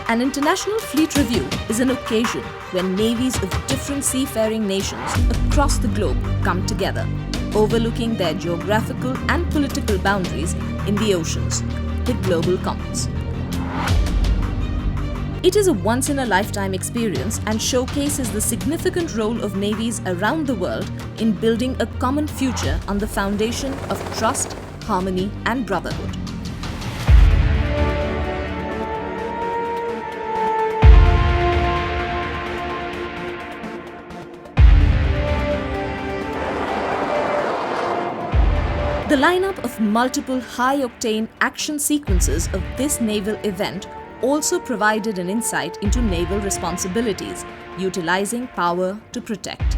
An international fleet review is an occasion when navies of different seafaring nations across the globe come together, overlooking their geographical and political boundaries in the oceans, the global commons. It is a once-in-a-lifetime experience and showcases the significant role of navies around the world in building a common future on the foundation of trust, harmony, and brotherhood. The lineup of multiple high-octane action sequences of this naval event also provided an insight into naval responsibilities, utilizing power to protect.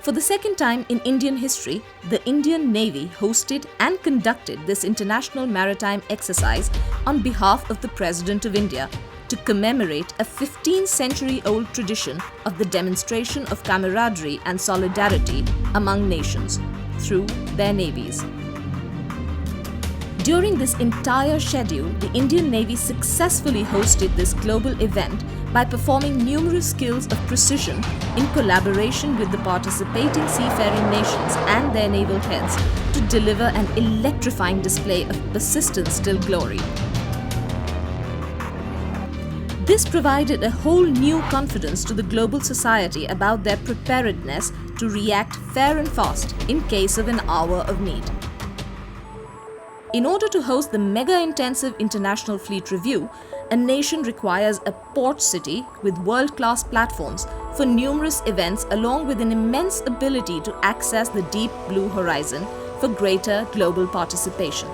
For the second time in Indian history, the Indian Navy hosted and conducted this international maritime exercise on behalf of the President of India, to commemorate a 15th-century-old tradition of the demonstration of camaraderie and solidarity among nations through their navies. During this entire schedule, the Indian Navy successfully hosted this global event by performing numerous skills of precision in collaboration with the participating seafaring nations and their naval heads to deliver an electrifying display of persistent still glory. This provided a whole new confidence to the global society about their preparedness to react fair and fast in case of an hour of need. In order to host the mega-intensive International Fleet Review, a nation requires a port city with world-class platforms for numerous events along with an immense ability to access the deep blue horizon for greater global participation.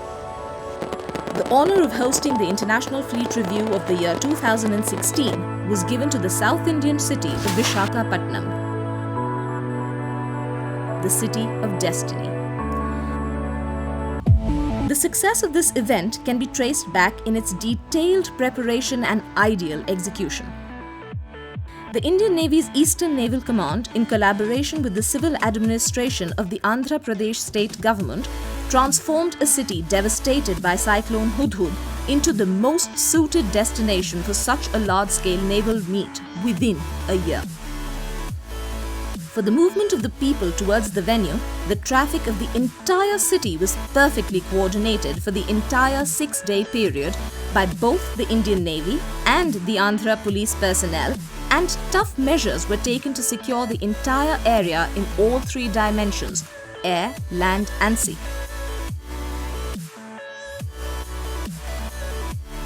The honor of hosting the International Fleet Review of the year 2016 was given to the South Indian city of Visakhapatnam, the city of destiny. The success of this event can be traced back in its detailed preparation and ideal execution. The Indian Navy's Eastern Naval Command, in collaboration with the civil administration of the Andhra Pradesh state government, transformed a city devastated by Cyclone Hudhud into the most suited destination for such a large-scale naval meet within a year. For the movement of the people towards the venue, the traffic of the entire city was perfectly coordinated for the entire 6-day period by both the Indian Navy and the Andhra police personnel, and tough measures were taken to secure the entire area in all 3 dimensions: air, land, and sea.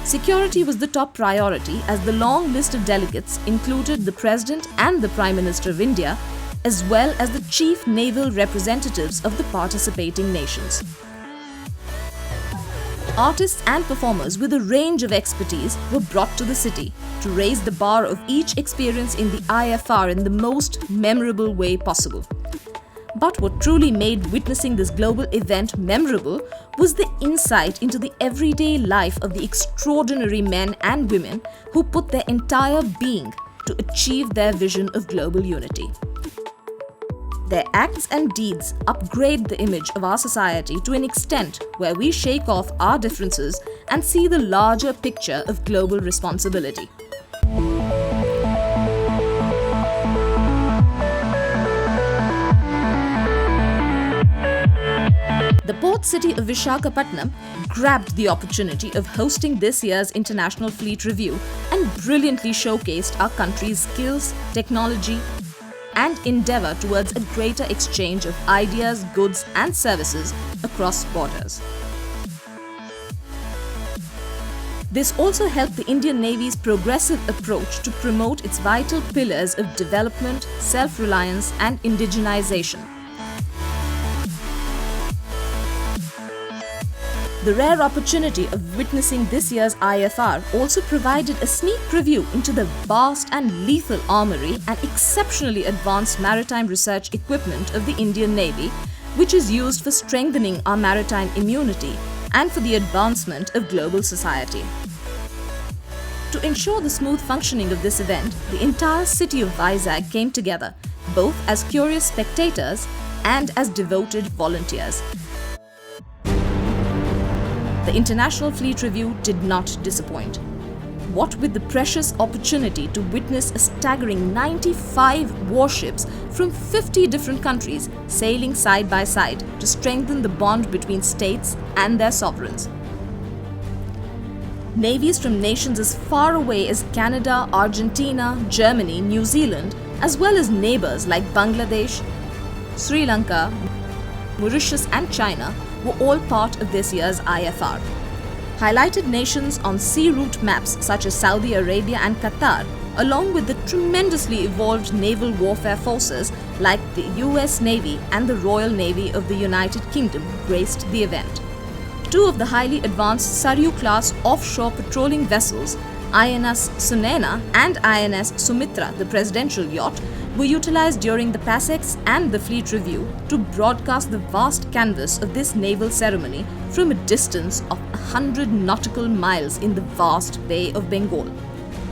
Security was the top priority as the long list of delegates included the President and the Prime Minister of India, as well as the chief naval representatives of the participating nations. Artists and performers with a range of expertise were brought to the city to raise the bar of each experience in the IFR in the most memorable way possible. But what truly made witnessing this global event memorable was the insight into the everyday life of the extraordinary men and women who put their entire being to achieve their vision of global unity. Their acts and deeds upgrade the image of our society to an extent where we shake off our differences and see the larger picture of global responsibility. The port city of Visakhapatnam grabbed the opportunity of hosting this year's International Fleet Review and brilliantly showcased our country's skills, technology, and endeavor towards a greater exchange of ideas, goods, and services across borders. This also helped the Indian Navy's progressive approach to promote its vital pillars of development, self-reliance, and indigenization. The rare opportunity of witnessing this year's IFR also provided a sneak preview into the vast and lethal armory and exceptionally advanced maritime research equipment of the Indian Navy, which is used for strengthening our maritime immunity and for the advancement of global society. To ensure the smooth functioning of this event, the entire city of Vizag came together, both as curious spectators and as devoted volunteers. The International Fleet Review did not disappoint. What with the precious opportunity to witness a staggering 95 warships from 50 different countries sailing side by side to strengthen the bond between states and their sovereigns. Navies from nations as far away as Canada, Argentina, Germany, New Zealand, as well as neighbors like Bangladesh, Sri Lanka, Mauritius and China were all part of this year's IFR. Highlighted nations on sea route maps such as Saudi Arabia and Qatar, along with the tremendously evolved naval warfare forces like the US Navy and the Royal Navy of the United Kingdom, graced the event. Two of the highly advanced Saryu-class offshore patrolling vessels, INS Sunena and INS Sumitra, the presidential yacht, were utilized during the PASEX and the Fleet Review to broadcast the vast canvas of this naval ceremony from a distance of 100 nautical miles in the vast Bay of Bengal.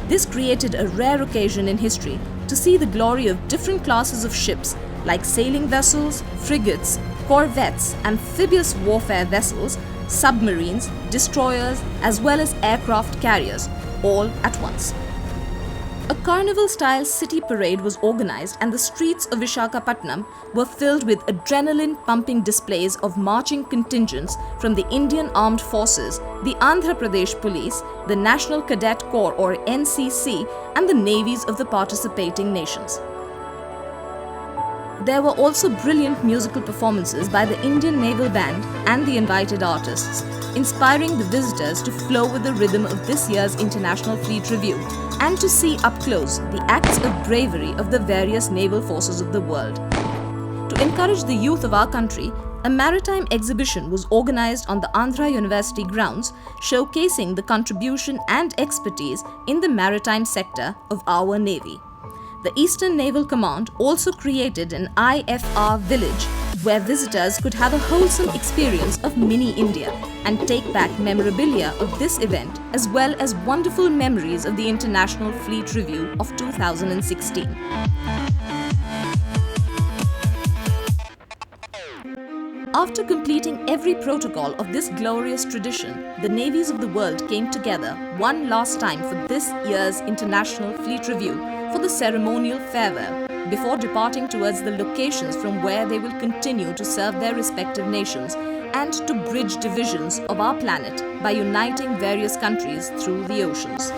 This created a rare occasion in history to see the glory of different classes of ships like sailing vessels, frigates, corvettes, amphibious warfare vessels, submarines, destroyers, as well as aircraft carriers, all at once. A carnival-style city parade was organized and the streets of Visakhapatnam were filled with adrenaline-pumping displays of marching contingents from the Indian Armed Forces, the Andhra Pradesh Police, the National Cadet Corps or NCC, and the navies of the participating nations. There were also brilliant musical performances by the Indian Naval Band and the invited artists, inspiring the visitors to flow with the rhythm of this year's International Fleet Review and to see up close the acts of bravery of the various naval forces of the world. To encourage the youth of our country, a maritime exhibition was organized on the Andhra University grounds, showcasing the contribution and expertise in the maritime sector of our Navy. The Eastern Naval Command also created an IFR village where visitors could have a wholesome experience of mini India and take back memorabilia of this event as well as wonderful memories of the International Fleet Review of 2016. After completing every protocol of this glorious tradition, the navies of the world came together one last time for this year's International Fleet Review for the ceremonial farewell before departing towards the locations from where they will continue to serve their respective nations and to bridge divisions of our planet by uniting various countries through the oceans.